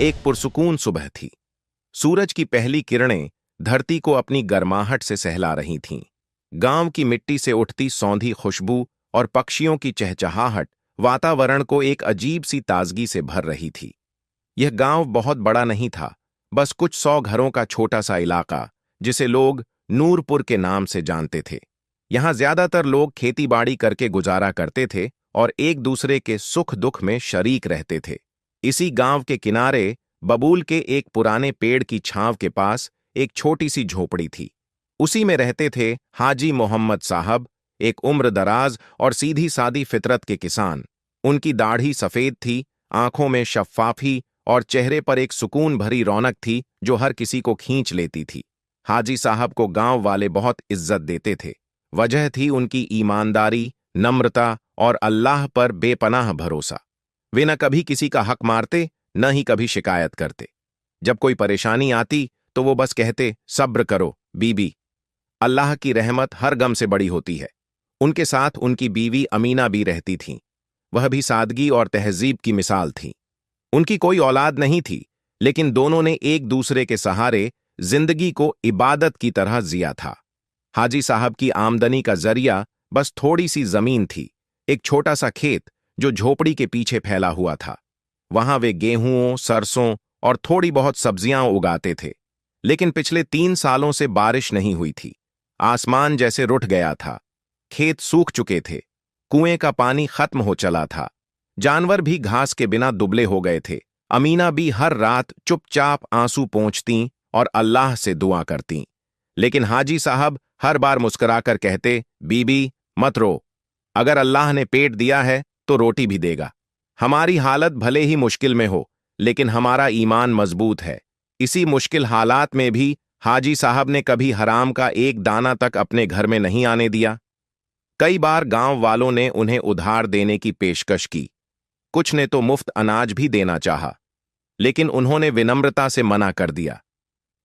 एक पुरसुकून सुबह थी। सूरज की पहली किरणें धरती को अपनी गर्माहट से सहला रही थीं। गांव की मिट्टी से उठती सौंधी खुशबू और पक्षियों की चहचहाहट वातावरण को एक अजीब सी ताजगी से भर रही थी। यह गांव बहुत बड़ा नहीं था, बस कुछ 100 घरों का छोटा सा इलाका, जिसे लोग नूरपुर के नाम से जानते थे। यहां ज्यादातर लोग खेती-बाड़ी करके गुजारा करते थे और एक दूसरे के सुख दुख में शरीक रहते थे। इसी गांव के किनारे बबूल के एक पुराने पेड़ की छांव के पास एक छोटी सी झोपड़ी थी। उसी में रहते थे हाजी मोहम्मद साहब, एक उम्र दराज और सीधी सादी फितरत के किसान। उनकी दाढ़ी सफेद थी, आंखों में शफ्फाफी और चेहरे पर एक सुकून भरी रौनक थी जो हर किसी को खींच लेती थी। हाजी साहब को गांव वाले बहुत इज्जत देते थे। वजह थी उनकी ईमानदारी, नम्रता और अल्लाह पर बेपनाह भरोसा। वे न कभी किसी का हक मारते, न ही कभी शिकायत करते। जब कोई परेशानी आती तो वो बस कहते, सब्र करो बीबी, अल्लाह की रहमत हर गम से बड़ी होती है। उनके साथ उनकी बीवी अमीना भी रहती थीं। वह भी सादगी और तहजीब की मिसाल थी। उनकी कोई औलाद नहीं थी, लेकिन दोनों ने एक दूसरे के सहारे जिंदगी को इबादत की तरह जिया था। हाजी साहब की आमदनी का जरिया बस थोड़ी सी जमीन थी, एक छोटा सा खेत जो झोपड़ी के पीछे फैला हुआ था। वहां वे गेहूं, सरसों और थोड़ी बहुत सब्जियां उगाते थे। लेकिन पिछले 3 सालों से बारिश नहीं हुई थी। आसमान जैसे रुठ गया था। खेत सूख चुके थे। कुएं का पानी खत्म हो चला था। जानवर भी घास के बिना दुबले हो गए थे। अमीना भी हर रात चुपचाप आंसू पोंछतीं और अल्लाह से दुआ करतीं। लेकिन हाजी साहब हर बार मुस्कुराकर कहते, बीबी मत रो, अगर अल्लाह ने पेट दिया है तो रोटी भी देगा। हमारी हालत भले ही मुश्किल में हो, लेकिन हमारा ईमान मजबूत है। इसी मुश्किल हालात में भी हाजी साहब ने कभी हराम का एक दाना तक अपने घर में नहीं आने दिया। कई बार गांव वालों ने उन्हें उधार देने की पेशकश की। कुछ ने तो मुफ्त अनाज भी देना चाहा, लेकिन उन्होंने विनम्रता से मना कर दिया।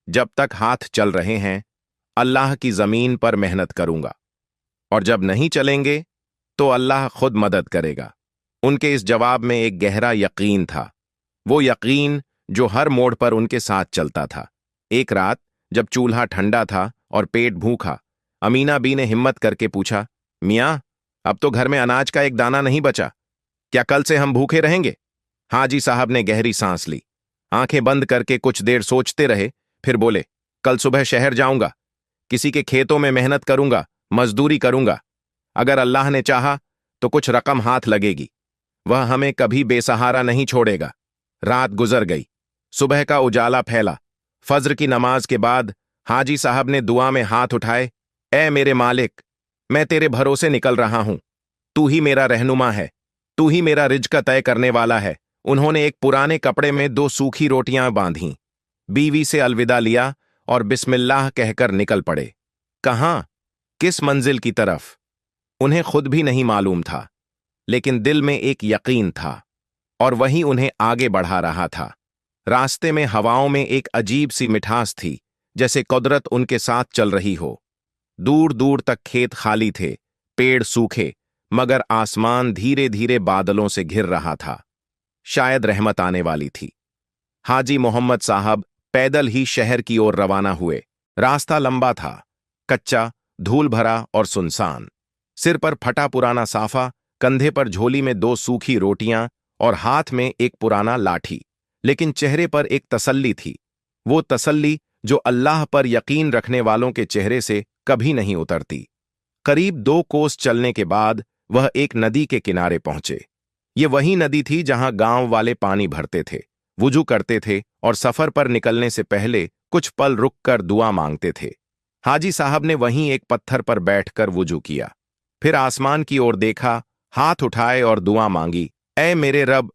जब तक हाथ चल रहे हैं, अल्लाह की जमीन पर मेहनत करूंगा, और जब नहीं चलेंगे तो अल्लाह खुद मदद करेगा। उनके इस जवाब में एक गहरा यकीन था, वो यकीन जो हर मोड़ पर उनके साथ चलता था। एक रात जब चूल्हा ठंडा था और पेट भूखा, अमीना बी ने हिम्मत करके पूछा, मियाँ, अब तो घर में अनाज का एक दाना नहीं बचा, क्या कल से हम भूखे रहेंगे? हाजी साहब ने गहरी सांस ली, आंखें बंद करके कुछ देर सोचते रहे, फिर बोले, कल सुबह शहर जाऊंगा, किसी के खेतों में मेहनत करूंगा, मजदूरी करूंगा। अगर अल्लाह ने चाहा तो कुछ रकम हाथ लगेगी। वह हमें कभी बेसहारा नहीं छोड़ेगा। रात गुजर गई। सुबह का उजाला फैला। फज्र की नमाज के बाद हाजी साहब ने दुआ में हाथ उठाए, ए मेरे मालिक, मैं तेरे भरोसे निकल रहा हूं। तू ही मेरा रहनुमा है, तू ही मेरा रिज्क तय करने वाला है। उन्होंने एक पुराने कपड़े में 2 सूखी रोटियां बांधी, बीवी से अलविदा लिया और बिस्मिल्लाह कहकर निकल पड़े। कहां, किस मंजिल की तरफ, उन्हें खुद भी नहीं मालूम था, लेकिन दिल में एक यकीन था और वही उन्हें आगे बढ़ा रहा था। रास्ते में हवाओं में एक अजीब सी मिठास थी, जैसे कुदरत उनके साथ चल रही हो। दूर दूर तक खेत खाली थे, पेड़ सूखे, मगर आसमान धीरे धीरे बादलों से घिर रहा था। शायद रहमत आने वाली थी। हाजी मोहम्मद साहब पैदल ही शहर की ओर रवाना हुए। रास्ता लंबा था, कच्चा, धूल भरा और सुनसान। सिर पर फटा पुराना साफा, कंधे पर झोली में 2 सूखी रोटियां और हाथ में एक पुराना लाठी, लेकिन चेहरे पर एक तसल्ली थी। वो तसल्ली जो अल्लाह पर यकीन रखने वालों के चेहरे से कभी नहीं उतरती। करीब 2 कोस चलने के बाद वह एक नदी के किनारे पहुंचे। ये वही नदी थी जहां गांव वाले पानी भरते थे, वुजू करते थे और सफर पर निकलने से पहले कुछ पल रुककर दुआ मांगते थे। हाजी साहब ने वहीं एक पत्थर पर बैठकर वुजू किया, फिर आसमान की ओर देखा, हाथ उठाए और दुआ मांगी, ऐ मेरे रब,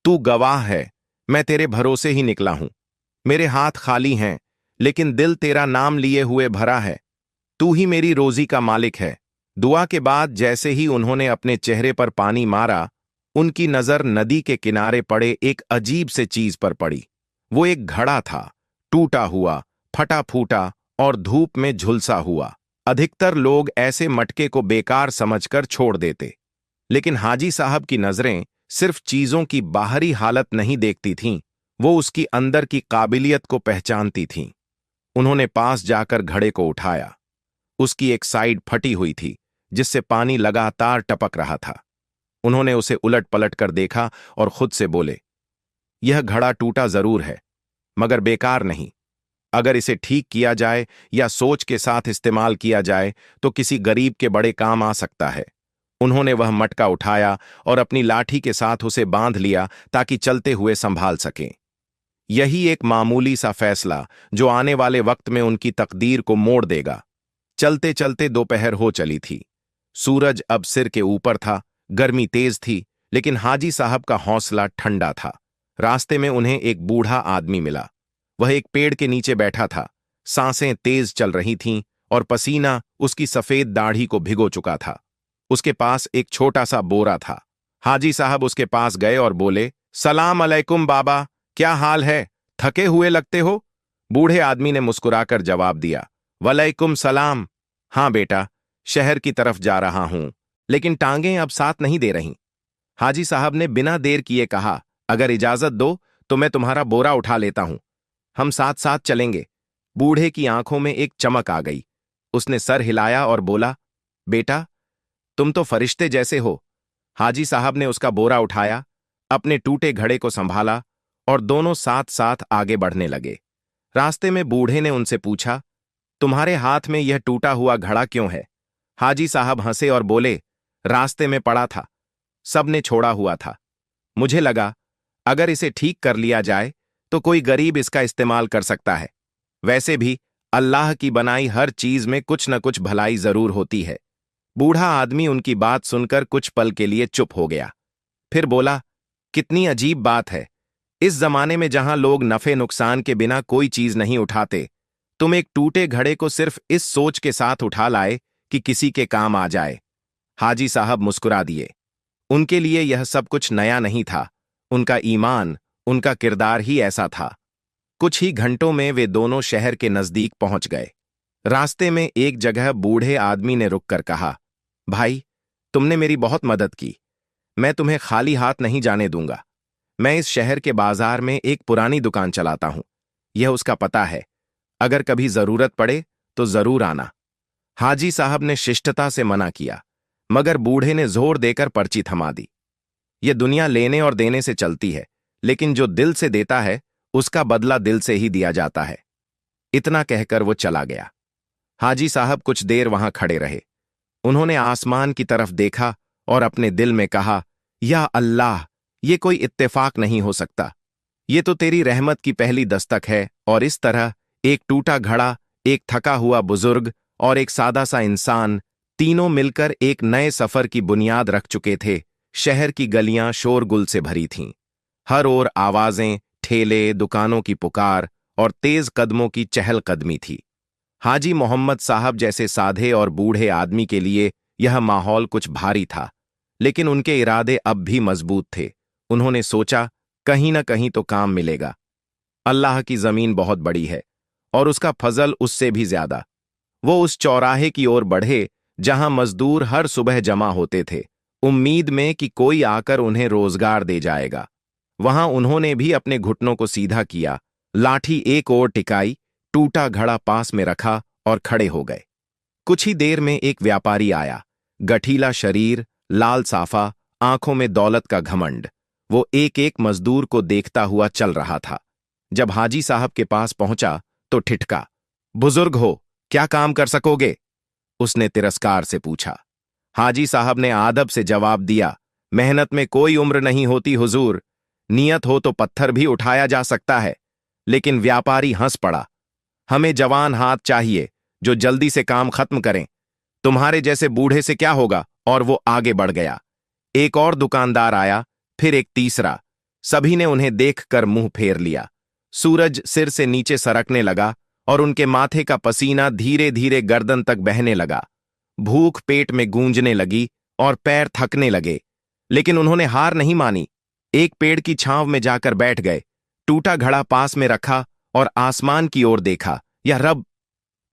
तू गवाह है, मैं तेरे भरोसे ही निकला हूं। मेरे हाथ खाली हैं, लेकिन दिल तेरा नाम लिए हुए भरा है। तू ही मेरी रोजी का मालिक है। दुआ के बाद जैसे ही उन्होंने अपने चेहरे पर पानी मारा, उनकी नजर नदी के किनारे पड़े एक अजीब से चीज पर पड़ी। वो एक घड़ा था, टूटा हुआ, फटा फूटा और धूप में झुलसा हुआ। अधिकतर लोग ऐसे मटके को बेकार समझकर छोड़ देते, लेकिन हाजी साहब की नजरें सिर्फ चीजों की बाहरी हालत नहीं देखती थीं, वो उसकी अंदर की काबिलियत को पहचानती थीं। उन्होंने पास जाकर घड़े को उठाया। उसकी एक साइड फटी हुई थी, जिससे पानी लगातार टपक रहा था। उन्होंने उसे उलट पलट कर देखा और खुद से बोले, यह घड़ा टूटा जरूर है, मगर बेकार नहीं। अगर इसे ठीक किया जाए या सोच के साथ इस्तेमाल किया जाए तो किसी गरीब के बड़े काम आ सकता है। उन्होंने वह मटका उठाया और अपनी लाठी के साथ उसे बांध लिया ताकि चलते हुए संभाल सकें। यही एक मामूली सा फैसला जो आने वाले वक्त में उनकी तकदीर को मोड़ देगा। चलते चलते दोपहर हो चली थी। सूरज अब सिर के ऊपर था, गर्मी तेज थी, लेकिन हाजी साहब का हौसला ठंडा था। रास्ते में उन्हें एक बूढ़ा आदमी मिला। वह एक पेड़ के नीचे बैठा था। सांसें तेज चल रही थीं और पसीना उसकी सफेद दाढ़ी को भिगो चुका था। उसके पास एक छोटा सा बोरा था। हाजी साहब उसके पास गए और बोले, सलाम अलैकुम बाबा, क्या हाल है? थके हुए लगते हो। बूढ़े आदमी ने मुस्कुराकर जवाब दिया, वलैकुम सलाम। हाँ बेटा, शहर की तरफ जा रहा हूं, लेकिन टांगें अब साथ नहीं दे रहीं। हाजी साहब ने बिना देर किए कहा, अगर इजाजत दो तो मैं तुम्हारा बोरा उठा लेता हूं। हम साथ साथ चलेंगे। बूढ़े की आंखों में एक चमक आ गई। उसने सर हिलाया और बोला, बेटा, तुम तो फरिश्ते जैसे हो। हाजी साहब ने उसका बोरा उठाया, अपने टूटे घड़े को संभाला और दोनों साथ साथ आगे बढ़ने लगे। रास्ते में बूढ़े ने उनसे पूछा, तुम्हारे हाथ में यह टूटा हुआ घड़ा क्यों है? हाजी साहब हंसे और बोले, रास्ते में पड़ा था, सबने छोड़ा हुआ था। मुझे लगा अगर इसे ठीक कर लिया जाए तो कोई गरीब इसका इस्तेमाल कर सकता है। वैसे भी अल्लाह की बनाई हर चीज में कुछ न कुछ भलाई जरूर होती है। बूढ़ा आदमी उनकी बात सुनकर कुछ पल के लिए चुप हो गया। फिर बोला, कितनी अजीब बात है। इस जमाने में जहां लोग नफे नुकसान के बिना कोई चीज नहीं उठाते, तुम एक टूटे घड़े को सिर्फ इस सोच के साथ उठा लाए कि किसी के काम आ जाए। हाजी साहब मुस्कुरा दिए। उनके लिए यह सब कुछ नया नहीं था। उनका ईमान, उनका किरदार ही ऐसा था। कुछ ही घंटों में वे दोनों शहर के नजदीक पहुंच गए। रास्ते में एक जगह बूढ़े आदमी ने रुककर कहा, भाई, तुमने मेरी बहुत मदद की। मैं तुम्हें खाली हाथ नहीं जाने दूंगा। मैं इस शहर के बाजार में एक पुरानी दुकान चलाता हूं। यह उसका पता है। अगर कभी जरूरत पड़े तो जरूर आना। हाजी साहब ने शिष्टता से मना किया, मगर बूढ़े ने जोर देकर पर्ची थमा दी। यह दुनिया लेने और देने से चलती है, लेकिन जो दिल से देता है उसका बदला दिल से ही दिया जाता है। इतना कहकर वो चला गया। हाजी साहब कुछ देर वहां खड़े रहे। उन्होंने आसमान की तरफ देखा और अपने दिल में कहा, या अल्लाह, ये कोई इत्तेफाक नहीं हो सकता। ये तो तेरी रहमत की पहली दस्तक है। और इस तरह एक टूटा घड़ा, एक थका हुआ बुजुर्ग और एक सादा सा इंसान, तीनों मिलकर एक नए सफर की बुनियाद रख चुके थे। शहर की गलियां शोरगुल से भरी थीं। हर ओर आवाजें, ठेले, दुकानों की पुकार और तेज कदमों की चहलकदमी थी। हाजी मोहम्मद साहब जैसे साधे और बूढ़े आदमी के लिए यह माहौल कुछ भारी था, लेकिन उनके इरादे अब भी मजबूत थे। उन्होंने सोचा, कहीं न कहीं तो काम मिलेगा। अल्लाह की जमीन बहुत बड़ी है और उसका फजल उससे भी ज्यादा। वो उस चौराहे की ओर बढ़े जहां मजदूर हर सुबह जमा होते थे, उम्मीद में कि कोई आकर उन्हें रोजगार दे जाएगा। वहां उन्होंने भी अपने घुटनों को सीधा किया, लाठी एक ओर टिकाई, टूटा घड़ा पास में रखा और खड़े हो गए। कुछ ही देर में एक व्यापारी आया। गठीला शरीर, लाल साफा, आंखों में दौलत का घमंड। वो एक एक मजदूर को देखता हुआ चल रहा था। जब हाजी साहब के पास पहुंचा तो ठिठका, बुजुर्ग हो, क्या काम कर सकोगे? उसने तिरस्कार से पूछा। हाजी साहब ने आदब से जवाब दिया, मेहनत में कोई उम्र नहीं होती हुजूर। नियत हो तो पत्थर भी उठाया जा सकता है। लेकिन व्यापारी हंस पड़ा, हमें जवान हाथ चाहिए जो जल्दी से काम खत्म करें। तुम्हारे जैसे बूढ़े से क्या होगा? और वो आगे बढ़ गया। एक और दुकानदार आया, फिर एक तीसरा। सभी ने उन्हें देखकर मुंह फेर लिया। सूरज सिर से नीचे सरकने लगा और उनके माथे का पसीना धीरे धीरे गर्दन तक बहने लगा। भूख पेट में गूंजने लगी और पैर थकने लगे, लेकिन उन्होंने हार नहीं मानी। एक पेड़ की छांव में जाकर बैठ गए, टूटा घड़ा पास में रखा और आसमान की ओर देखा। या रब,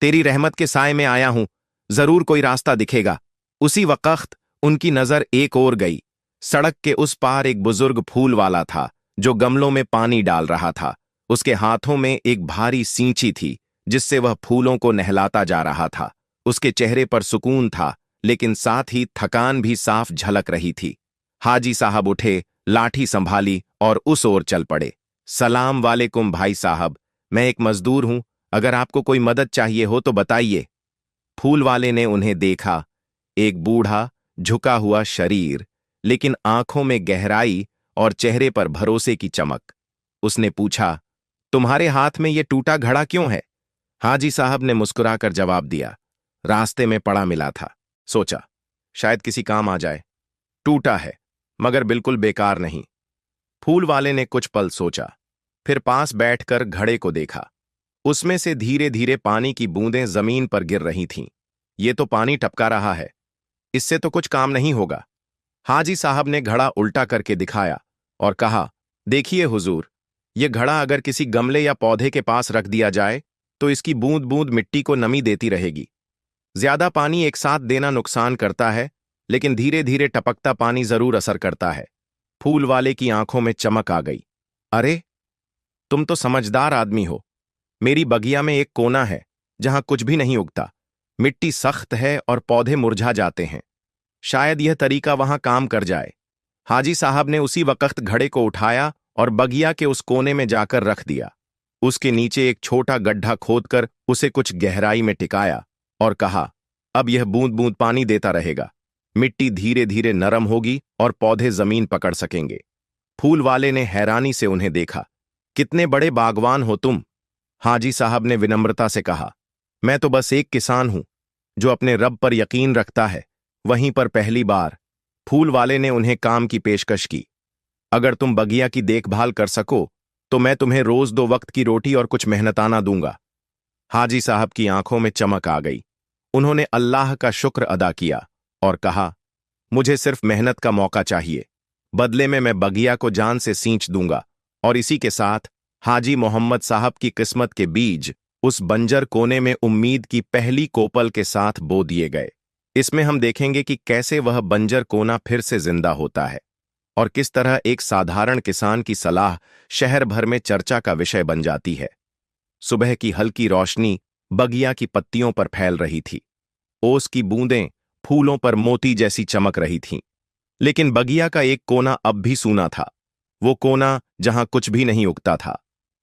तेरी रहमत के साए में आया हूं, जरूर कोई रास्ता दिखेगा। उसी वक्त उनकी नजर एक ओर गई। सड़क के उस पार एक बुजुर्ग फूल वाला था जो गमलों में पानी डाल रहा था। उसके हाथों में एक भारी सींची थी जिससे वह फूलों को नहलाता जा रहा था। उसके चेहरे पर सुकून था, लेकिन साथ ही थकान भी साफ झलक रही थी। हाजी साहब उठे, लाठी संभाली और उस ओर चल पड़े। सलाम वालेकुम भाई साहब, मैं एक मजदूर हूं, अगर आपको कोई मदद चाहिए हो तो बताइए। फूल वाले ने उन्हें देखा। एक बूढ़ा, झुका हुआ शरीर, लेकिन आंखों में गहराई और चेहरे पर भरोसे की चमक। उसने पूछा, तुम्हारे हाथ में ये टूटा घड़ा क्यों है? हाजी साहब ने मुस्कुराकर जवाब दिया, रास्ते में पड़ा मिला था, सोचा शायद किसी काम आ जाए। टूटा है, मगर बिल्कुल बेकार नहीं। फूल वाले ने कुछ पल सोचा, फिर पास बैठकर घड़े को देखा। उसमें से धीरे धीरे पानी की बूंदें जमीन पर गिर रही थीं। ये तो पानी टपका रहा है, इससे तो कुछ काम नहीं होगा। हाजी साहब ने घड़ा उल्टा करके दिखाया और कहा, देखिए हुजूर, ये घड़ा अगर किसी गमले या पौधे के पास रख दिया जाए तो इसकी बूंद बूंद मिट्टी को नमी देती रहेगी। ज्यादा पानी एक साथ देना नुकसान करता है, लेकिन धीरे धीरे टपकता पानी जरूर असर करता है। फूल वाले की आंखों में चमक आ गई। अरे, तुम तो समझदार आदमी हो। मेरी बगिया में एक कोना है जहां कुछ भी नहीं उगता। मिट्टी सख्त है और पौधे मुरझा जाते हैं। शायद यह तरीका वहां काम कर जाए। हाजी साहब ने उसी वक्त घड़े को उठाया और बगिया के उस कोने में जाकर रख दिया। उसके नीचे एक छोटा गड्ढा खोदकर उसे कुछ गहराई में टिकाया और कहा, अब यह बूंद बूंद पानी देता रहेगा। मिट्टी धीरे धीरे नरम होगी और पौधे जमीन पकड़ सकेंगे। फूल वाले ने हैरानी से उन्हें देखा। कितने बड़े बागवान हो तुम? हाजी साहब ने विनम्रता से कहा, मैं तो बस एक किसान हूं जो अपने रब पर यकीन रखता है। वहीं पर पहली बार फूल वाले ने उन्हें काम की पेशकश की। अगर तुम बगिया की देखभाल कर सको तो मैं तुम्हें रोज 2 वक्त की रोटी और कुछ मेहनताना दूंगा। हाजी साहब की आंखों में चमक आ गई। उन्होंने अल्लाह का शुक्र अदा किया और कहा, मुझे सिर्फ मेहनत का मौका चाहिए, बदले में मैं बगिया को जान से सींच दूंगा। और इसी के साथ हाजी मोहम्मद साहब की किस्मत के बीज उस बंजर कोने में उम्मीद की पहली कोपल के साथ बो दिए गए। इसमें हम देखेंगे कि कैसे वह बंजर कोना फिर से जिंदा होता है और किस तरह एक साधारण किसान की सलाह शहर भर में चर्चा का विषय बन जाती है। सुबह की हल्की रोशनी बगिया की पत्तियों पर फैल रही थी। ओस की बूंदें फूलों पर मोती जैसी चमक रही थीं। लेकिन बगिया का एक कोना अब भी सूना था। वो कोना जहां कुछ भी नहीं उगता था।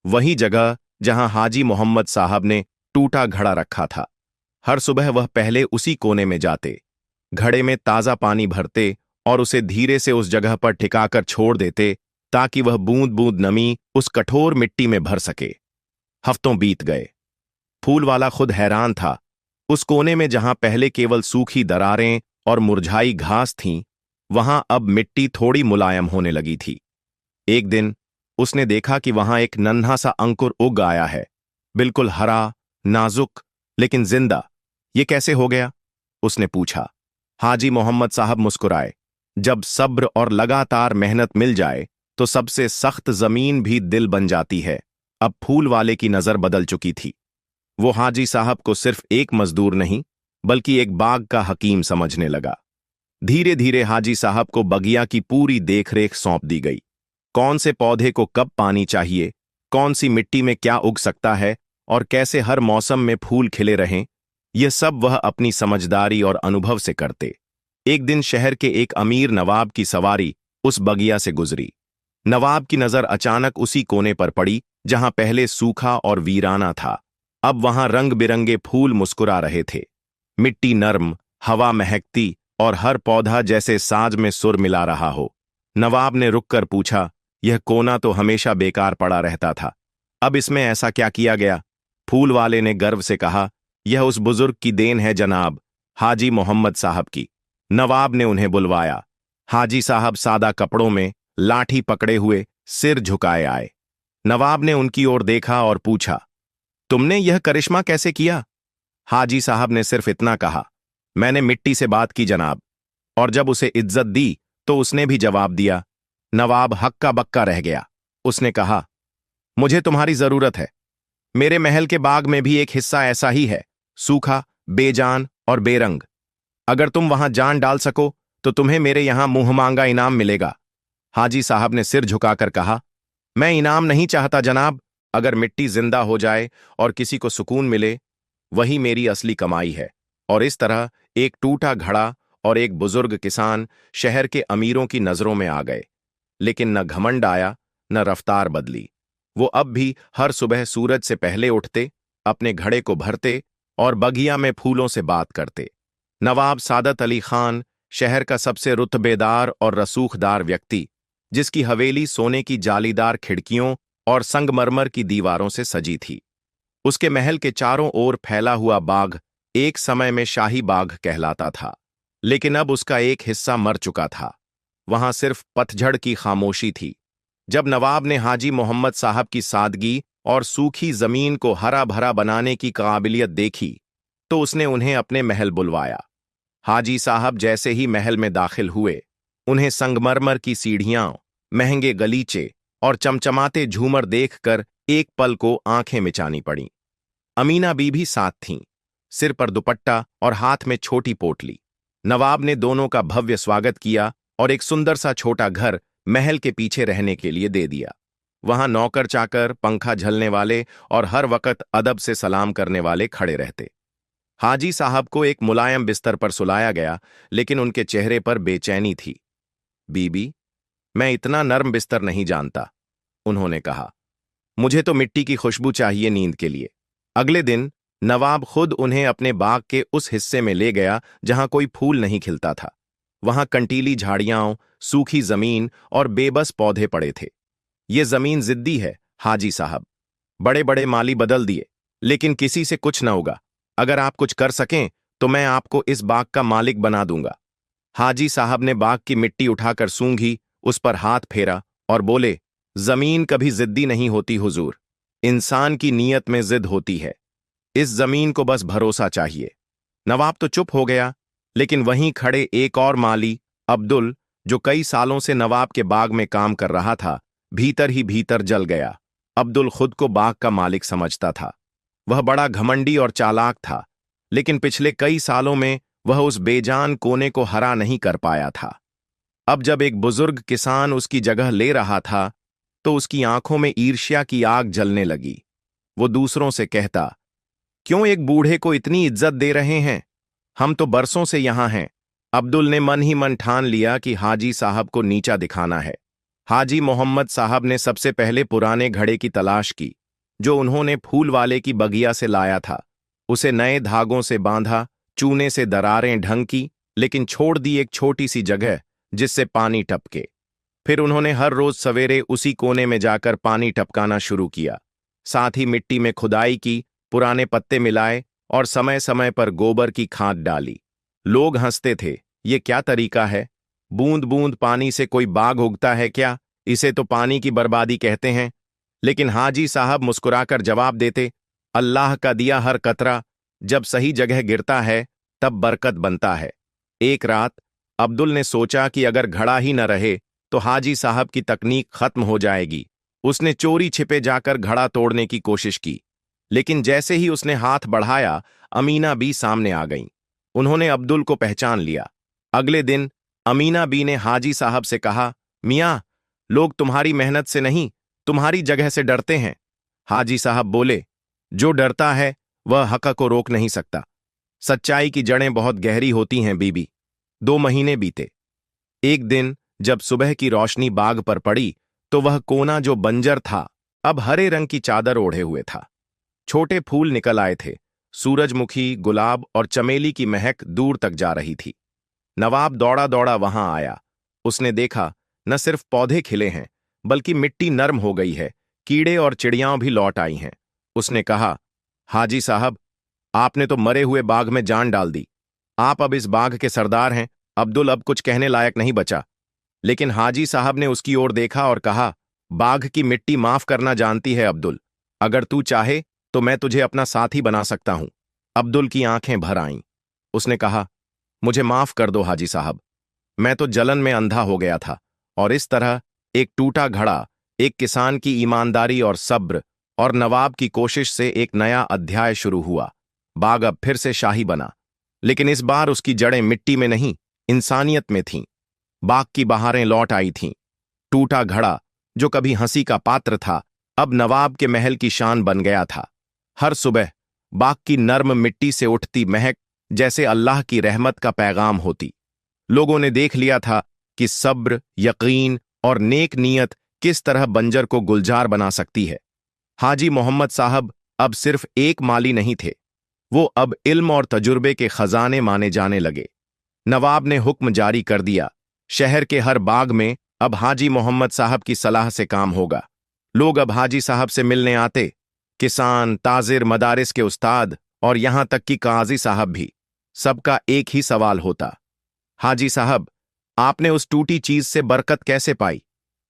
वही जगह जहां हाजी मोहम्मद साहब ने टूटा घड़ा रखा था। हर सुबह वह पहले उसी कोने में जाते, घड़े में ताजा पानी भरते और उसे धीरे से उस जगह पर ठिकाकर छोड़ देते ताकि वह बूंद बूंद नमी उस कठोर मिट्टी में भर सके। हफ्तों बीत गए। फूल वाला खुद हैरान था। उस कोने में जहां पहले केवल सूखी दरारें और मुरझाई घास थीं, वहां अब मिट्टी थोड़ी मुलायम होने लगी थी। एक दिन उसने देखा कि वहां एक नन्हा सा अंकुर उग आया है, बिल्कुल हरा, नाजुक, लेकिन जिंदा। ये कैसे हो गया? उसने पूछा। हाजी मोहम्मद साहब मुस्कुराए। जब सब्र और लगातार मेहनत मिल जाए तो सबसे सख्त जमीन भी दिल बन जाती है। अब फूल वाले की नजर बदल चुकी थी। वो हाजी साहब को सिर्फ एक मजदूर नहीं, बल्कि एक बाग का हकीम समझने लगा। धीरे धीरे हाजी साहब को बगिया की पूरी देखरेख सौंप दी गई। कौन से पौधे को कब पानी चाहिए, कौन सी मिट्टी में क्या उग सकता है और कैसे हर मौसम में फूल खिले रहें, यह सब वह अपनी समझदारी और अनुभव से करते। एक दिन शहर के एक अमीर नवाब की सवारी उस बगिया से गुजरी। नवाब की नजर अचानक उसी कोने पर पड़ी जहां पहले सूखा और वीराना था। अब वहां रंग बिरंगे फूल मुस्कुरा रहे थे। मिट्टी नर्म, हवा महकती और हर पौधा जैसे साज में सुर मिला रहा हो। नवाब ने रुककर पूछा, यह कोना तो हमेशा बेकार पड़ा रहता था, अब इसमें ऐसा क्या किया गया? फूल वाले ने गर्व से कहा, यह उस बुजुर्ग की देन है जनाब, हाजी मोहम्मद साहब की। नवाब ने उन्हें बुलवाया। हाजी साहब सादा कपड़ों में, लाठी पकड़े हुए, सिर झुकाए आए। नवाब ने उनकी ओर देखा और पूछा, तुमने यह करिश्मा कैसे किया? हाजी साहब ने सिर्फ इतना कहा, मैंने मिट्टी से बात की जनाब। और जब उसे इज्जत दी तो उसने भी जवाब दिया। नवाब हक्का बक्का रह गया। उसने कहा, मुझे तुम्हारी जरूरत है। मेरे महल के बाग में भी एक हिस्सा ऐसा ही है, सूखा, बेजान और बेरंग। अगर तुम वहां जान डाल सको तो तुम्हें मेरे यहां मुंह मांगा इनाम मिलेगा। हाजी साहब ने सिर झुकाकर कहा, मैं इनाम नहीं चाहता जनाब। अगर मिट्टी जिंदा हो जाए और किसी को सुकून मिले, वही मेरी असली कमाई है। और इस तरह एक टूटा घड़ा और एक बुजुर्ग किसान शहर के अमीरों की नजरों में आ गए। लेकिन न घमंड आया, न रफ्तार बदली। वो अब भी हर सुबह सूरज से पहले उठते, अपने घड़े को भरते और बगिया में फूलों से बात करते। नवाब सादत अली खान, शहर का सबसे रुतबेदार और रसूखदार व्यक्ति, जिसकी हवेली सोने की जालीदार खिड़कियों और संगमरमर की दीवारों से सजी थी। उसके महल के चारों ओर फैला हुआ बाग एक समय में शाही बाग कहलाता था, लेकिन अब उसका एक हिस्सा मर चुका था। वहां सिर्फ पतझड़ की खामोशी थी। जब नवाब ने हाजी मोहम्मद साहब की सादगी और सूखी जमीन को हरा भरा बनाने की काबिलियत देखी, तो उसने उन्हें अपने महल बुलवाया। हाजी साहब जैसे ही महल में दाखिल हुए, उन्हें संगमरमर की सीढ़ियां, महंगे गलीचे और चमचमाते झूमर देखकर एक पल को आंखें मिचानी पड़ीं। अमीना बीबी साथ थीं, सिर पर दुपट्टा और हाथ में छोटी पोटली। नवाब ने दोनों का भव्य स्वागत किया और एक सुंदर सा छोटा घर महल के पीछे रहने के लिए दे दिया। वहां नौकर चाकर, पंखा झलने वाले और हर वक्त अदब से सलाम करने वाले खड़े रहते। हाजी साहब को एक मुलायम बिस्तर पर सुलाया गया, लेकिन उनके चेहरे पर बेचैनी थी। बीबी, मैं इतना नर्म बिस्तर नहीं जानता, उन्होंने कहा। मुझे तो मिट्टी की खुशबू चाहिए नींद के लिए। अगले दिन नवाब खुद उन्हें अपने बाग के उस हिस्से में ले गया जहां कोई फूल नहीं खिलता था। वहां कंटीली झाड़ियां, सूखी जमीन और बेबस पौधे पड़े थे। ये जमीन जिद्दी है हाजी साहब। बड़े बड़े माली बदल दिए, लेकिन किसी से कुछ न होगा। अगर आप कुछ कर सकें तो मैं आपको इस बाग का मालिक बना दूंगा। हाजी साहब ने बाग की मिट्टी उठाकर सूंघी, उस पर हाथ फेरा और बोले, जमीन कभी जिद्दी नहीं होती हुजूर। इंसान की नीयत में जिद होती है। इस जमीन को बस भरोसा चाहिए। नवाब तो चुप हो गया, लेकिन वहीं खड़े एक और माली, अब्दुल, जो कई सालों से नवाब के बाग में काम कर रहा था, भीतर ही भीतर जल गया। अब्दुल खुद को बाग का मालिक समझता था। वह बड़ा घमंडी और चालाक था, लेकिन पिछले कई सालों में वह उस बेजान कोने को हरा नहीं कर पाया था। अब जब एक बुजुर्ग किसान उसकी जगह ले रहा था, तो उसकी आंखों में ईर्ष्या की आग जलने लगी। वो दूसरों से कहता, क्यों एक बूढ़े को इतनी इज्जत दे रहे हैं? हम तो बरसों से यहां हैं। अब्दुल ने मन ही मन ठान लिया कि हाजी साहब को नीचा दिखाना है। हाजी मोहम्मद साहब ने सबसे पहले पुराने घड़े की तलाश की, जो उन्होंने फूल वाले की बगिया से लाया था। उसे नए धागों से बांधा, चूने से दरारें ढंकी, लेकिन छोड़ दी एक छोटी सी जगह जिससे पानी टपके। फिर उन्होंने हर रोज सवेरे उसी कोने में जाकर पानी टपकाना शुरू किया। साथ ही मिट्टी में खुदाई की, पुराने पत्ते मिलाए और समय समय पर गोबर की खाद डाली। लोग हंसते थे, ये क्या तरीका है? बूंद बूंद पानी से कोई बाग उगता है क्या? इसे तो पानी की बर्बादी कहते हैं। लेकिन हाजी साहब मुस्कुराकर जवाब देते, अल्लाह का दिया हर कतरा जब सही जगह गिरता है तब बरकत बनता है। एक रात अब्दुल ने सोचा कि अगर घड़ा ही न रहे तो हाजी साहब की तकनीक खत्म हो जाएगी। उसने चोरी छिपे जाकर घड़ा तोड़ने की कोशिश की, लेकिन जैसे ही उसने हाथ बढ़ाया, अमीना बी सामने आ गईं। उन्होंने अब्दुल को पहचान लिया। अगले दिन अमीना बी ने हाजी साहब से कहा, मियाँ, लोग तुम्हारी मेहनत से नहीं, तुम्हारी जगह से डरते हैं। हाजी साहब बोले, जो डरता है वह हक को रोक नहीं सकता। सच्चाई की जड़ें बहुत गहरी होती हैं बीबी। 2 महीने बीते। एक दिन जब सुबह की रोशनी बाग पर पड़ी, तो वह कोना जो बंजर था, अब हरे रंग की चादर ओढ़े हुए था। छोटे फूल निकल आए थे। सूरजमुखी, गुलाब और चमेली की महक दूर तक जा रही थी। नवाब दौड़ा दौड़ा वहां आया। उसने देखा, न सिर्फ पौधे खिले हैं, बल्कि मिट्टी नर्म हो गई है, कीड़े और चिड़ियां भी लौट आई हैं। उसने कहा, हाजी साहब, आपने तो मरे हुए बाग में जान डाल दी। आप अब इस बाग के सरदार हैं। अब्दुल अब कुछ कहने लायक नहीं बचा, लेकिन हाजी साहब ने उसकी ओर देखा और कहा, बाघ की मिट्टी माफ करना जानती है अब्दुल। अगर तू चाहे तो मैं तुझे अपना साथी बना सकता हूं। अब्दुल की आंखें भर आईं। उसने कहा, मुझे माफ कर दो हाजी साहब। मैं तो जलन में अंधा हो गया था। और इस तरह एक टूटा घड़ा, एक किसान की ईमानदारी और सब्र और नवाब की कोशिश से एक नया अध्याय शुरू हुआ। बाग अब फिर से शाही बना, लेकिन इस बार उसकी जड़ें मिट्टी में नहीं, इंसानियत में थीं। बाग की बहारें लौट आई थीं। टूटा घड़ा, जो कभी हंसी का पात्र था, अब नवाब के महल की शान बन गया था। हर सुबह बाग की नर्म मिट्टी से उठती महक जैसे अल्लाह की रहमत का पैगाम होती। लोगों ने देख लिया था कि सब्र, यकीन और नेक नीयत किस तरह बंजर को गुलजार बना सकती है। हाजी मोहम्मद साहब अब सिर्फ एक माली नहीं थे, वो अब इल्म और तजुर्बे के खजाने माने जाने लगे। नवाब ने हुक्म जारी कर दिया, शहर के हर बाग में अब हाजी मोहम्मद साहब की सलाह से काम होगा। लोग अब हाजी साहब से मिलने आते, किसान, ताजिर, मदारिस के उस्ताद और यहां तक कि काजी साहब भी। सबका एक ही सवाल होता, हाजी साहब, आपने उस टूटी चीज से बरकत कैसे पाई?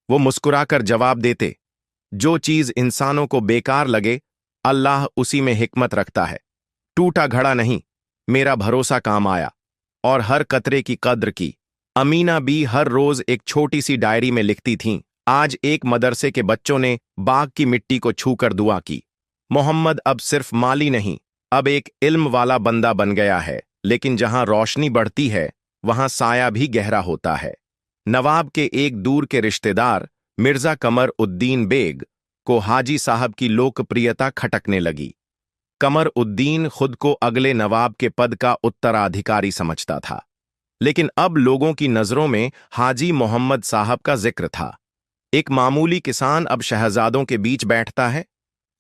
वो मुस्कुराकर जवाब देते, जो चीज इंसानों को बेकार लगे, अल्लाह उसी में हिकमत रखता है। टूटा घड़ा नहीं, मेरा भरोसा काम आया और हर कतरे की कद्र की। अमीना भी हर रोज एक छोटी सी डायरी में लिखती थीं, आज एक मदरसे के बच्चों ने बाग की मिट्टी को छूकर दुआ की। मोहम्मद अब सिर्फ माली नहीं, अब एक इल्म वाला बंदा बन गया है। लेकिन जहां रोशनी बढ़ती है, वहां साया भी गहरा होता है। नवाब के एक दूर के रिश्तेदार मिर्जा कमर उद्दीन बेग को हाजी साहब की लोकप्रियता खटकने लगी। कमर उद्दीन खुद को अगले नवाब के पद का उत्तराधिकारी समझता था, लेकिन अब लोगों की नजरों में हाजी मोहम्मद साहब का जिक्र था। एक मामूली किसान अब शहजादों के बीच बैठता है,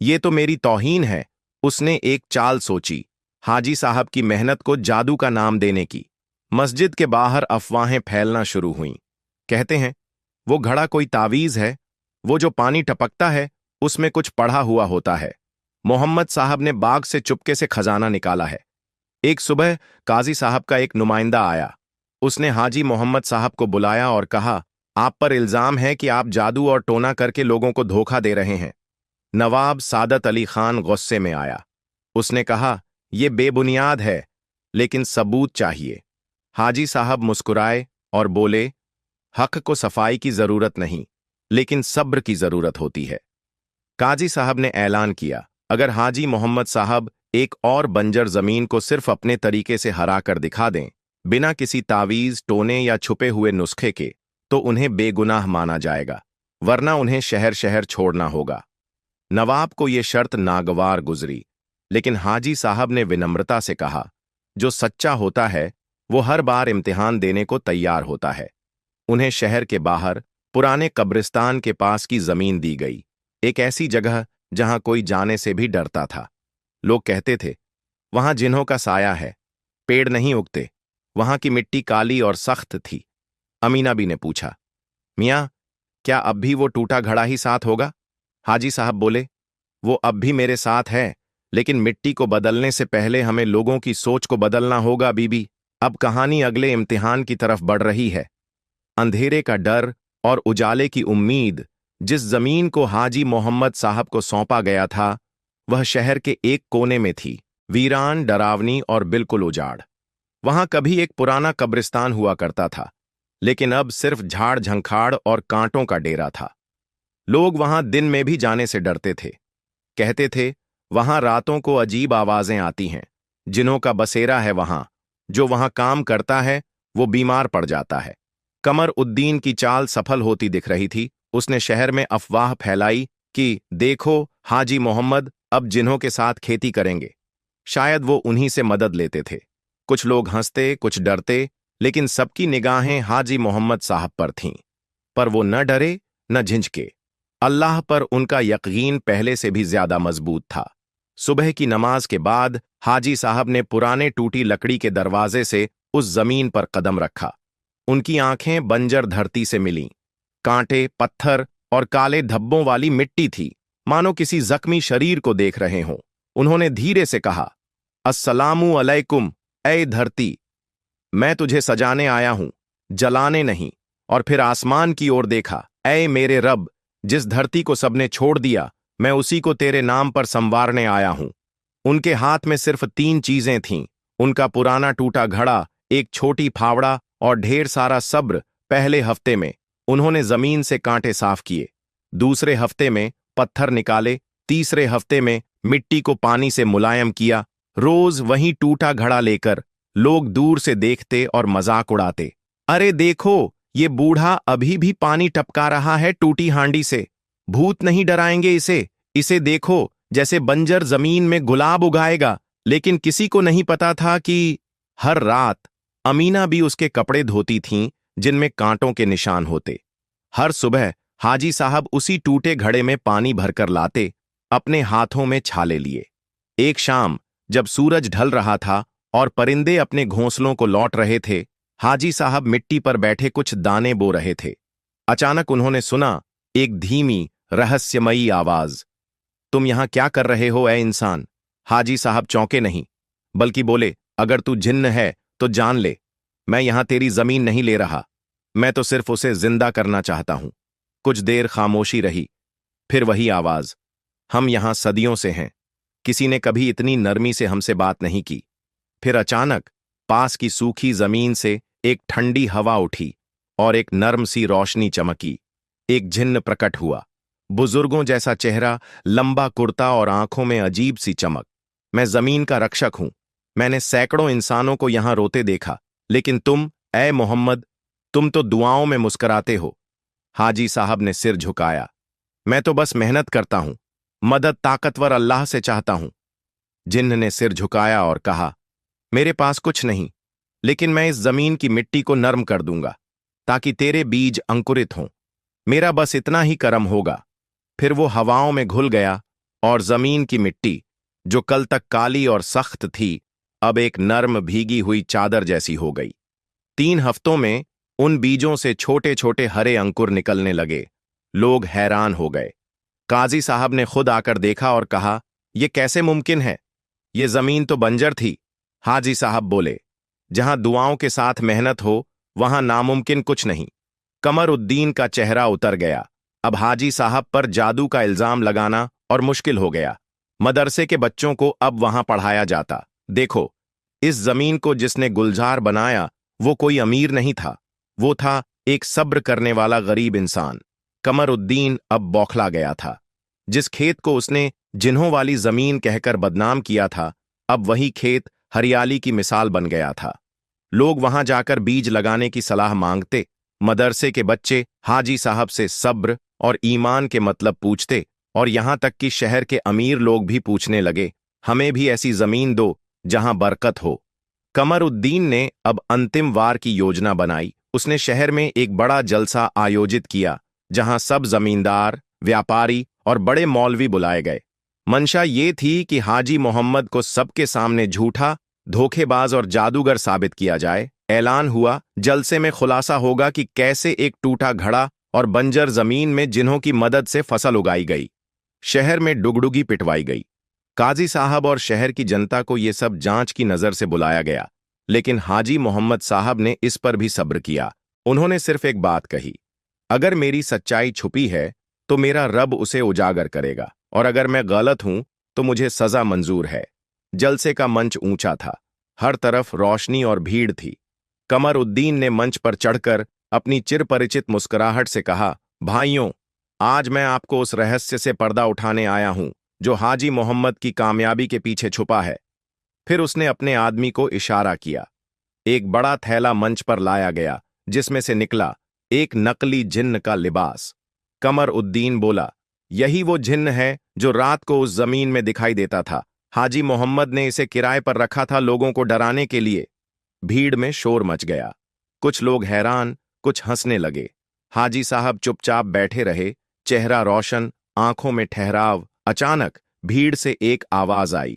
ये तो मेरी तौहीन है। उसने एक चाल सोची, हाजी साहब की मेहनत को जादू का नाम देने की। मस्जिद के बाहर अफवाहें फैलना शुरू हुईं। कहते हैं वो घड़ा कोई तावीज है, वो जो पानी टपकता है उसमें कुछ पढ़ा हुआ होता है। मोहम्मद साहब ने बाग से चुपके से खजाना निकाला है। एक सुबह काजी साहब का एक नुमाइंदा आया। उसने हाजी मोहम्मद साहब को बुलाया और कहा, आप पर इल्जाम है कि आप जादू और टोना करके लोगों को धोखा दे रहे हैं। नवाब सादत अली खान गुस्से में आया। उसने कहा, यह बेबुनियाद है, लेकिन सबूत चाहिए। हाजी साहब मुस्कुराए और बोले, हक को सफाई की जरूरत नहीं, लेकिन सब्र की जरूरत होती है। काजी साहब ने ऐलान किया, अगर हाजी मोहम्मद साहब एक और बंजर जमीन को सिर्फ अपने तरीके से हरा कर दिखा दें, बिना किसी तावीज, टोने या छुपे हुए नुस्खे के, तो उन्हें बेगुनाह माना जाएगा, वरना उन्हें शहर शहर छोड़ना होगा। नवाब को यह शर्त नागवार गुजरी, लेकिन हाजी साहब ने विनम्रता से कहा, जो सच्चा होता है वो हर बार इम्तिहान देने को तैयार होता है। उन्हें शहर के बाहर पुराने कब्रिस्तान के पास की जमीन दी गई, एक ऐसी जगह जहां कोई जाने से भी डरता था। लोग कहते थे, वहां जिन्हों का साया है, पेड़ नहीं उगते। वहां की मिट्टी काली और सख्त थी। अमीना बी ने पूछा, मियां, क्या अब भी वो टूटा घड़ा ही साथ होगा? हाजी साहब बोले, वो अब भी मेरे साथ है, लेकिन मिट्टी को बदलने से पहले हमें लोगों की सोच को बदलना होगा बीबी। अब कहानी अगले इम्तिहान की तरफ बढ़ रही है। अंधेरे का डर और उजाले की उम्मीद जिस जमीन को हाजी मोहम्मद साहब को सौंपा गया था, वह शहर के एक कोने में थी, वीरान, डरावनी और बिल्कुल उजाड़। वहां कभी एक पुराना कब्रिस्तान हुआ करता था, लेकिन अब सिर्फ झाड़ झंखाड़ और कांटों का डेरा था। लोग वहां दिन में भी जाने से डरते थे। कहते थे, वहां रातों को अजीब आवाजें आती हैं, जिन्हों का बसेरा है वहां। जो वहां काम करता है वो बीमार पड़ जाता है। कमर उद्दीन की चाल सफल होती दिख रही थी। उसने शहर में अफवाह फैलाई कि देखो, हाजी मोहम्मद अब जिन्हों के साथ खेती करेंगे। शायद वो उन्हीं से मदद लेते थे। कुछ लोग हंसते, कुछ डरते, लेकिन सबकी निगाहें हाजी मोहम्मद साहब पर थीं। पर वो न डरे न झिंझके। अल्लाह पर उनका यकीन पहले से भी ज्यादा मजबूत था। सुबह की नमाज के बाद हाजी साहब ने पुराने टूटी लकड़ी के दरवाजे से उस जमीन पर कदम रखा। उनकी आंखें बंजर धरती से मिलीं। कांटे, पत्थर और काले धब्बों वाली मिट्टी थी, मानो किसी जख्मी शरीर को देख रहे हों। उन्होंने धीरे से कहा, अस्सलामु अलैकुम, ऐ धरती, मैं तुझे सजाने आया हूं, जलाने नहीं। और फिर आसमान की ओर देखा, ऐ मेरे रब, जिस धरती को सबने छोड़ दिया, मैं उसी को तेरे नाम पर संवारने आया हूं। उनके हाथ में सिर्फ 3 चीजें थीं, उनका पुराना टूटा घड़ा, एक छोटी फावड़ा और ढेर सारा सब्र। पहले हफ्ते में उन्होंने जमीन से कांटे साफ किए, दूसरे हफ्ते में पत्थर निकाले, तीसरे हफ्ते में मिट्टी को पानी से मुलायम किया। रोज वही टूटा घड़ा लेकर लोग दूर से देखते और मजाक उड़ाते, अरे देखो, ये बूढ़ा अभी भी पानी टपका रहा है टूटी हांडी से। भूत नहीं डराएंगे इसे। इसे देखो, जैसे बंजर जमीन में गुलाब उगाएगा। लेकिन किसी को नहीं पता था कि हर रात अमीना भी उसके कपड़े धोती थीं, जिनमें कांटों के निशान होते। हर सुबह हाजी साहब उसी टूटे घड़े में पानी भरकर लाते, अपने हाथों में छाले लिए। एक शाम जब सूरज ढल रहा था और परिंदे अपने घोंसलों को लौट रहे थे, हाजी साहब मिट्टी पर बैठे कुछ दाने बो रहे थे। अचानक उन्होंने सुना एक धीमी रहस्यमयी आवाज। तुम यहां क्या कर रहे हो ए इंसान? हाजी साहब चौंके नहीं, बल्कि बोले, अगर तू जिन्न है तो जान ले, मैं यहां तेरी जमीन नहीं ले रहा। मैं तो सिर्फ उसे जिंदा करना चाहता हूं। कुछ देर खामोशी रही, फिर वही आवाज। हम यहां सदियों से हैं, किसी ने कभी इतनी नरमी से हमसे बात नहीं की। फिर अचानक पास की सूखी जमीन से एक ठंडी हवा उठी और एक नर्म सी रोशनी चमकी। एक जिन्न प्रकट हुआ, बुजुर्गों जैसा चेहरा, लंबा कुर्ता और आंखों में अजीब सी चमक। मैं जमीन का रक्षक हूं। मैंने सैकड़ों इंसानों को यहां रोते देखा, लेकिन तुम, ए मोहम्मद, तुम तो दुआओं में मुस्कुराते हो। हाजी साहब ने सिर झुकाया। मैं तो बस मेहनत करता हूं, मदद ताकतवर अल्लाह से चाहता हूं। जिन्न ने सिर झुकाया और कहा, मेरे पास कुछ नहीं, लेकिन मैं इस जमीन की मिट्टी को नर्म कर दूंगा ताकि तेरे बीज अंकुरित हों। मेरा बस इतना ही करम होगा। फिर वो हवाओं में घुल गया और जमीन की मिट्टी, जो कल तक काली और सख्त थी, अब एक नर्म भीगी हुई चादर जैसी हो गई। 3 हफ्तों में उन बीजों से छोटे छोटे हरे अंकुर निकलने लगे। लोग हैरान हो गए। काजी साहब ने खुद आकर देखा और कहा, यह कैसे मुमकिन है? ये जमीन तो बंजर थी। हाजी साहब बोले, जहां दुआओं के साथ मेहनत हो, वहां नामुमकिन कुछ नहीं। कमर उद्दीन का चेहरा उतर गया। अब हाजी साहब पर जादू का इल्जाम लगाना और मुश्किल हो गया। मदरसे के बच्चों को अब वहां पढ़ाया जाता। देखो, इस जमीन को जिसने गुलजार बनाया, वो कोई अमीर नहीं था, वो था एक सब्र करने वाला गरीब इंसान। कमर उद्दीन अब बौखला गया था। जिस खेत को उसने जिन्हों वाली जमीन कहकर बदनाम किया था, अब वही खेत हरियाली की मिसाल बन गया था। लोग वहां जाकर बीज लगाने की सलाह मांगते। मदरसे के बच्चे हाजी साहब से सब्र और ईमान के मतलब पूछते, और यहां तक कि शहर के अमीर लोग भी पूछने लगे, हमें भी ऐसी जमीन दो जहां बरकत हो। कमर उद्दीन ने अब अंतिम वार की योजना बनाई। उसने शहर में एक बड़ा जलसा आयोजित किया, जहां सब जमींदार, व्यापारी और बड़े मौलवी बुलाए गए। मंशा ये थी कि हाजी मोहम्मद को सबके सामने झूठा, धोखेबाज और जादूगर साबित किया जाए। ऐलान हुआ, जलसे में खुलासा होगा कि कैसे एक टूटा घड़ा और बंजर जमीन में जिन्हों की मदद से फसल उगाई गई। शहर में डुगडुगी पिटवाई गई। काजी साहब और शहर की जनता को ये सब जांच की नजर से बुलाया गया, लेकिन हाजी मोहम्मद साहब ने इस पर भी सब्र किया। उन्होंने सिर्फ एक बात कही, अगर मेरी सच्चाई छुपी है तो मेरा रब उसे उजागर करेगा, और अगर मैं गलत हूं तो मुझे सजा मंजूर है। जलसे का मंच ऊंचा था, हर तरफ रोशनी और भीड़ थी। कमर उद्दीन ने मंच पर चढ़कर अपनी चिरपरिचित मुस्कुराहट से कहा, भाइयों, आज मैं आपको उस रहस्य से पर्दा उठाने आया हूं जो हाजी मोहम्मद की कामयाबी के पीछे छुपा है। फिर उसने अपने आदमी को इशारा किया। एक बड़ा थैला मंच पर लाया गया, जिसमें से निकला एक नकली जिन्न का लिबास। कमर उद्दीन बोला, यही वो जिन्न है जो रात को उस जमीन में दिखाई देता था। हाजी मोहम्मद ने इसे किराए पर रखा था, लोगों को डराने के लिए। भीड़ में शोर मच गया। कुछ लोग हैरान, कुछ हंसने लगे। हाजी साहब चुपचाप बैठे रहे, चेहरा रोशन, आंखों में ठहराव। अचानक भीड़ से एक आवाज आई,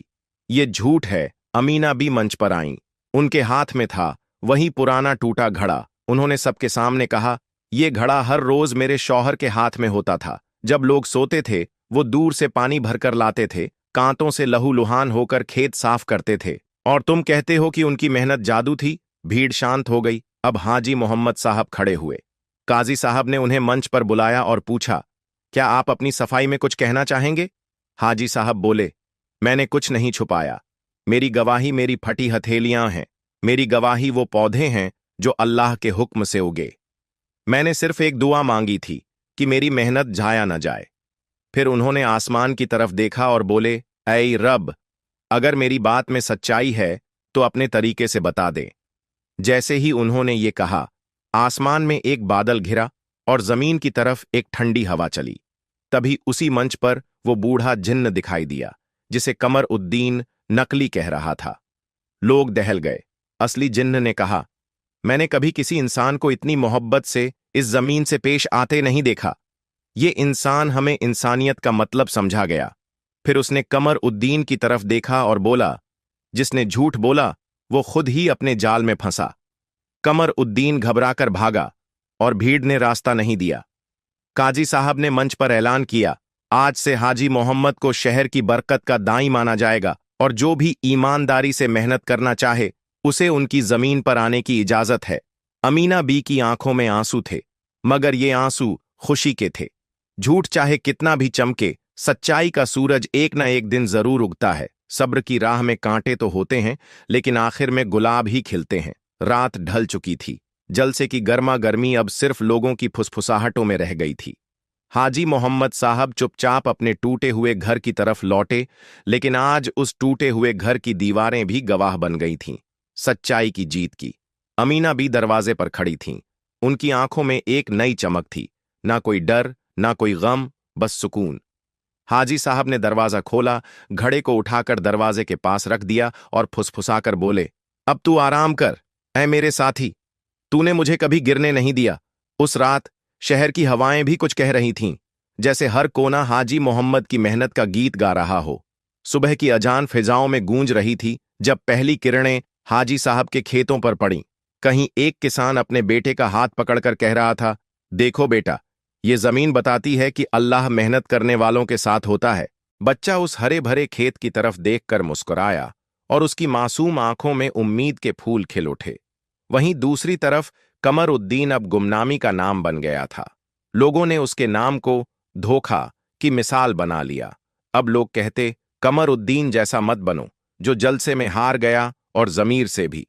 ये झूठ है। अमीना भी मंच पर आईं। उनके हाथ में था वही पुराना टूटा घड़ा। उन्होंने सबके सामने कहा, ये घड़ा हर रोज मेरे शौहर के हाथ में होता था। जब लोग सोते थे, वो दूर से पानी भरकर लाते थे, कांतों से लहूलुहान होकर खेत साफ करते थे। और तुम कहते हो कि उनकी मेहनत जादू थी? भीड़ शांत हो गई। अब हाजी मोहम्मद साहब खड़े हुए। काजी साहब ने उन्हें मंच पर बुलाया और पूछा, क्या आप अपनी सफाई में कुछ कहना चाहेंगे? हाजी साहब बोले, मैंने कुछ नहीं छुपाया। मेरी गवाही मेरी फटी हथेलियां हैं। मेरी गवाही वो पौधे हैं जो अल्लाह के हुक्म से उगे। मैंने सिर्फ एक दुआ मांगी थी कि मेरी मेहनत जाया न जाए। फिर उन्होंने आसमान की तरफ देखा और बोले, ऐ रब, अगर मेरी बात में सच्चाई है तो अपने तरीके से बता दे। जैसे ही उन्होंने ये कहा, आसमान में एक बादल घिरा और जमीन की तरफ एक ठंडी हवा चली। तभी उसी मंच पर वो बूढ़ा जिन्न दिखाई दिया जिसे कमर उद्दीन नकली कह रहा था। लोग दहल गए। असली जिन्न ने कहा, मैंने कभी किसी इंसान को इतनी मोहब्बत से इस जमीन से पेश आते नहीं देखा। ये इंसान हमें इंसानियत का मतलब समझा गया। फिर उसने कमर उद्दीन की तरफ देखा और बोला, जिसने झूठ बोला वो खुद ही अपने जाल में फंसा। कमर उद्दीन घबराकर भागा और भीड़ ने रास्ता नहीं दिया। काजी साहब ने मंच पर ऐलान किया, आज से हाजी मोहम्मद को शहर की बरकत का दाई माना जाएगा और जो भी ईमानदारी से मेहनत करना चाहे उसे उनकी जमीन पर आने की इजाजत है। अमीना बी की आंखों में आंसू थे, मगर ये आंसू खुशी के थे। झूठ चाहे कितना भी चमके, सच्चाई का सूरज एक न एक दिन जरूर उगता है। सब्र की राह में कांटे तो होते हैं, लेकिन आखिर में गुलाब ही खिलते हैं। रात ढल चुकी थी। जलसे की गर्मा गर्मी अब सिर्फ लोगों की फुसफुसाहटों में रह गई थी। हाजी मोहम्मद साहब चुपचाप अपने टूटे हुए घर की तरफ लौटे, लेकिन आज उस टूटे हुए घर की दीवारें भी गवाह बन गई थीं सच्चाई की जीत की। अमीना भी दरवाजे पर खड़ी थीं। उनकी आंखों में एक नई चमक थी, ना कोई डर, ना कोई गम, बस सुकून। हाजी साहब ने दरवाजा खोला, घड़े को उठाकर दरवाजे के पास रख दिया और फुसफुसाकर बोले, अब तू आराम कर, ऐ मेरे साथी। तूने मुझे कभी गिरने नहीं दिया। उस रात शहर की हवाएं भी कुछ कह रही थीं, जैसे हर कोना हाजी मोहम्मद की मेहनत का गीत गा रहा हो। सुबह की अजान फिजाओं में गूंज रही थी जब पहली किरणें हाजी साहब के खेतों पर पड़ीं। कहीं एक किसान अपने बेटे का हाथ पकड़कर कह रहा था, देखो बेटा, ये जमीन बताती है कि अल्लाह मेहनत करने वालों के साथ होता है। बच्चा उस हरे भरे खेत की तरफ देखकर मुस्कुराया और उसकी मासूम आंखों में उम्मीद के फूल खिल उठे। वहीं दूसरी तरफ कमर उद्दीन अब गुमनामी का नाम बन गया था। लोगों ने उसके नाम को धोखा की मिसाल बना लिया। अब लोग कहते, कमर उद्दीन जैसा मत बनो जो जलसे में हार गया और जमीर से भी।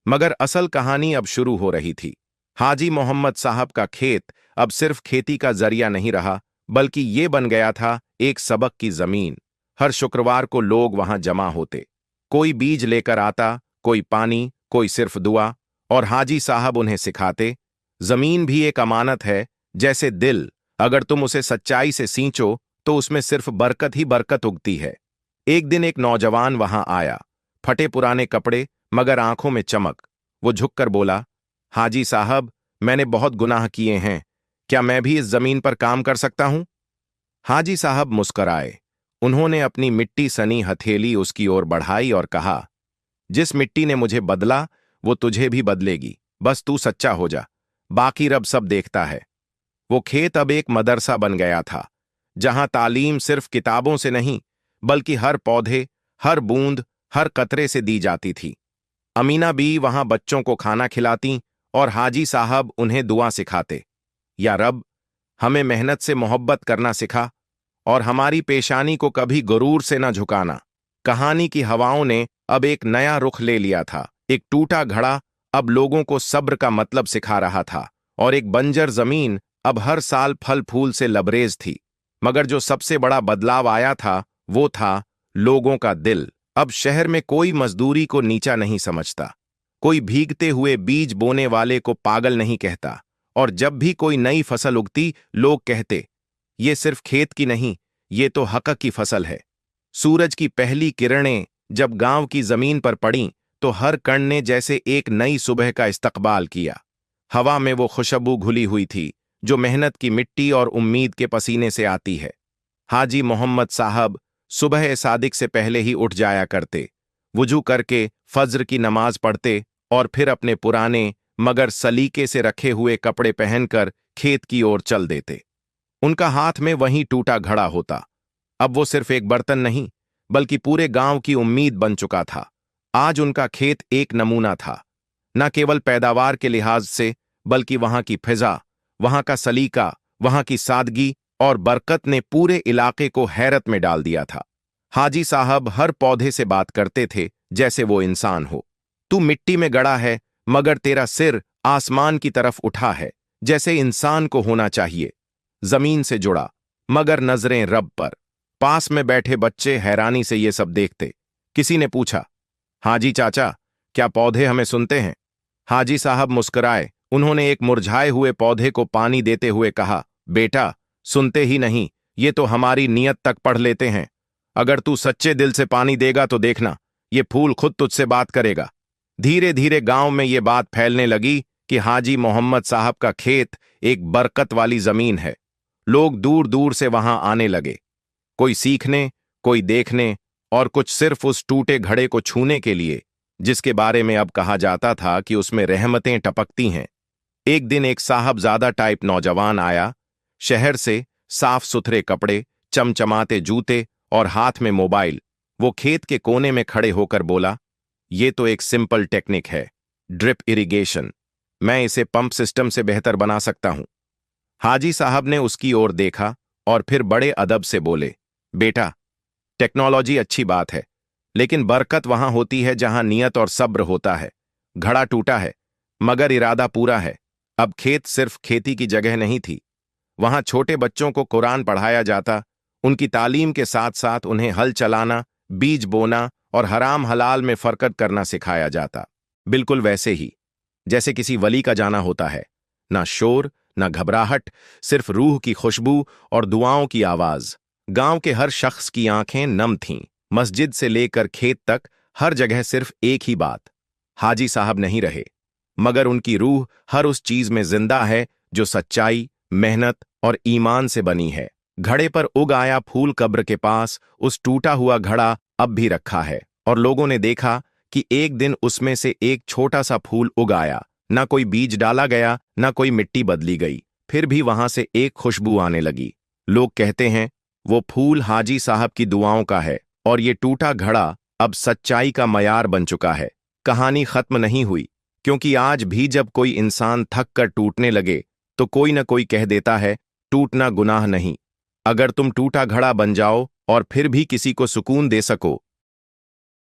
मगर असल कहानी अब शुरू हो रही थी। हाजी मोहम्मद साहब का खेत अब सिर्फ खेती का जरिया नहीं रहा, बल्कि ये बन गया था एक सबक की जमीन। हर शुक्रवार को लोग वहां जमा होते। कोई बीज लेकर आता, कोई पानी, कोई सिर्फ दुआ, और हाजी साहब उन्हें सिखाते, जमीन भी एक अमानत है, जैसे दिल, अगर तुम उसे सच्चाई से सींचो तो उसमें सिर्फ बरकत ही बरकत उगती है। एक दिन एक नौजवान वहां आया, फटे पुराने कपड़े मगर आंखों में चमक। वो झुककर बोला, हाजी साहब, मैंने बहुत गुनाह किए हैं, क्या मैं भी इस जमीन पर काम कर सकता हूं? हाजी साहब मुस्कराए। उन्होंने अपनी मिट्टी सनी हथेली उसकी ओर बढ़ाई और कहा, जिस मिट्टी ने मुझे बदला वो तुझे भी बदलेगी, बस तू सच्चा हो जा, बाकी रब सब देखता है। वो खेत अब एक मदरसा बन गया था, जहां तालीम सिर्फ किताबों से नहीं, बल्कि हर पौधे, हर बूंद, हर कतरे से दी जाती थी। अमीना बी वहां बच्चों को खाना खिलाती और हाजी साहब उन्हें दुआ सिखाते, या रब, हमें मेहनत से मोहब्बत करना सिखा और हमारी पेशानी को कभी गुरूर से न झुकाना। कहानी की हवाओं ने अब एक नया रुख ले लिया था। एक टूटा घड़ा अब लोगों को सब्र का मतलब सिखा रहा था और एक बंजर जमीन अब हर साल फल फूल से लबरेज थी। मगर जो सबसे बड़ा बदलाव आया था वो था लोगों का दिल। अब शहर में कोई मजदूरी को नीचा नहीं समझता, कोई भीगते हुए बीज बोने वाले को पागल नहीं कहता, और जब भी कोई नई फसल उगती लोग कहते, ये सिर्फ खेत की नहीं, ये तो हक की फसल है। सूरज की पहली किरणें जब गांव की जमीन पर पड़ीं तो हर कण ने जैसे एक नई सुबह का इस्तकबाल किया। हवा में वो खुशबू घुली हुई थी जो मेहनत की मिट्टी और उम्मीद के पसीने से आती है। हाजी मोहम्मद साहब सुबह सादिक से पहले ही उठ जाया करते, वुजू करके फज्र की नमाज पढ़ते और फिर अपने पुराने मगर सलीके से रखे हुए कपड़े पहनकर खेत की ओर चल देते। उनका हाथ में वहीं टूटा घड़ा होता। अब वो सिर्फ एक बर्तन नहीं, बल्कि पूरे गांव की उम्मीद बन चुका था। आज उनका खेत एक नमूना था, न केवल पैदावार के लिहाज से, बल्कि वहां की फिजा, वहां का सलीका, वहां की सादगी और बरकत ने पूरे इलाके को हैरत में डाल दिया था। हाजी साहब हर पौधे से बात करते थे जैसे वो इंसान हो। तू मिट्टी में गड़ा है, मगर तेरा सिर आसमान की तरफ उठा है, जैसे इंसान को होना चाहिए। जमीन से जुड़ा, मगर नजरें रब पर। पास में बैठे बच्चे हैरानी से ये सब देखते। किसी ने पूछा, हाजी चाचा, क्या पौधे हमें सुनते हैं? हाजी साहब मुस्कुराए उन्होंने एक मुरझाए हुए पौधे को पानी देते हुए कहा, बेटा, सुनते ही नहीं, ये तो हमारी नीयत तक पढ़ लेते हैं। अगर तू सच्चे दिल से पानी देगा तो देखना, ये फूल खुद तुझसे बात करेगा। धीरे धीरे गांव में ये बात फैलने लगी कि हाजी मोहम्मद साहब का खेत एक बरकत वाली जमीन है। लोग दूर दूर से वहां आने लगे, कोई सीखने, कोई देखने, और कुछ सिर्फ उस टूटे घड़े को छूने के लिए, जिसके बारे में अब कहा जाता था कि उसमें रहमतें टपकती हैं। एक दिन एक साहबजादा टाइप नौजवान आया, शहर से, साफ सुथरे कपड़े, चमचमाते जूते और हाथ में मोबाइल। वो खेत के कोने में खड़े होकर बोला, ये तो एक सिंपल टेक्निक है, ड्रिप इरिगेशन। मैं इसे पंप सिस्टम से बेहतर बना सकता हूं। हाजी साहब ने उसकी ओर देखा और फिर बड़े अदब से बोले, बेटा, टेक्नोलॉजी अच्छी बात है, लेकिन बरकत वहां होती है जहां नियत और सब्र होता है। घड़ा टूटा है, मगर इरादा पूरा है। अब खेत सिर्फ खेती की जगह नहीं थी, वहां छोटे बच्चों को कुरान पढ़ाया जाता, उनकी तालीम के साथ साथ उन्हें हल चलाना, बीज बोना और हराम हलाल में फर्क करना सिखाया जाता। बिल्कुल वैसे ही जैसे किसी वली का जाना होता है, ना शोर, ना घबराहट, सिर्फ रूह की खुशबू और दुआओं की आवाज। गांव के हर शख्स की आंखें नम थीं, मस्जिद से लेकर खेत तक हर जगह सिर्फ एक ही बात, हाजी साहब नहीं रहे, मगर उनकी रूह हर उस चीज में जिंदा है जो सच्चाई, मेहनत और ईमान से बनी है। घड़े पर उग आया फूल कब्र के पास उस टूटा हुआ घड़ा अब भी रखा है, और लोगों ने देखा कि एक दिन उसमें से एक छोटा सा फूल उग आया। ना कोई बीज डाला गया, ना कोई मिट्टी बदली गई, फिर भी वहां से एक खुशबू आने लगी। लोग कहते हैं वो फूल हाजी साहब की दुआओं का है, और ये टूटा घड़ा अब सच्चाई का मयार बन चुका है। कहानी खत्म नहीं हुई, क्योंकि आज भी जब कोई इंसान थक कर टूटने लगे तो कोई न कोई कह देता है, टूटना गुनाह नहीं। अगर तुम टूटा घड़ा बन जाओ और फिर भी किसी को सुकून दे सको